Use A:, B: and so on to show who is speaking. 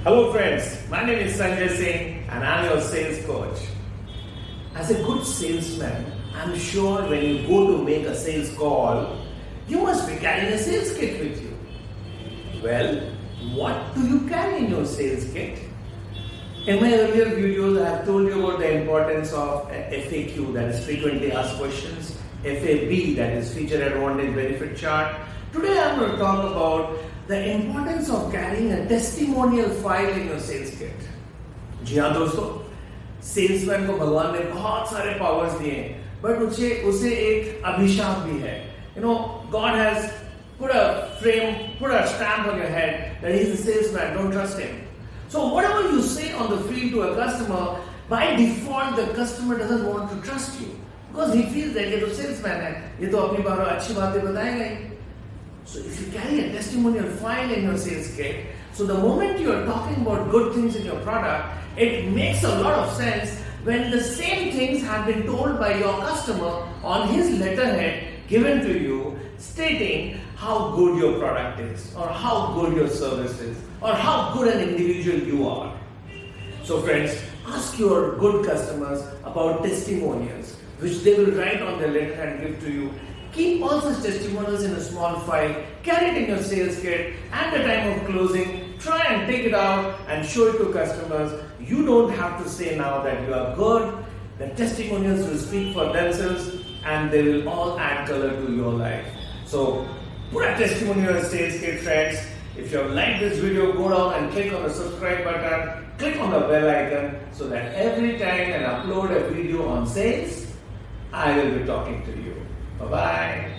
A: Hello friends, my name is Sanjay Singh and I'm your sales coach. As a good salesman, I'm sure when you go to make a sales call, you must be carrying a sales kit with you. Well, what do you carry in your sales kit? In my earlier videos, I have told you about the importance of FAQ, that is frequently asked questions, FAB, that is feature advantage benefit chart. Today I'm going to talk about the importance of carrying a testimonial file in your sales kit. जी हाँ दोस्तों, salesman को भगवान ने बहुत सारे powers दिए हैं, but उसे एक अभिशाप भी है. God has put a stamp on your head that he's a salesman, don't trust him. So whatever you say on the field to a customer, by default the customer doesn't want to trust you because he feels that ये तो salesman है, ये तो अपनी बार अच्छी बातें बताएगा ही. So if you carry a testimonial file in your sales kit, so the moment you are talking about good things in your product, it makes a lot of sense when the same things have been told by your customer on his letterhead given to you, stating how good your product is, or how good your service is, or how good an individual you are. So friends, ask your good customers about testimonials, which they will write on their letterhead and give to you. Keep all such testimonials in a small file, carry it in your sales kit. At the time of closing, try and take it out and show it to customers. You don't have to say now that you are good. The testimonials will speak for themselves and they will all add color to your life. So put a testimonial in your sales kit, friends. If you have liked this video, go down and click on the subscribe button, click on the bell icon so that every time I upload a video on sales, I will be talking to you. Bye-bye.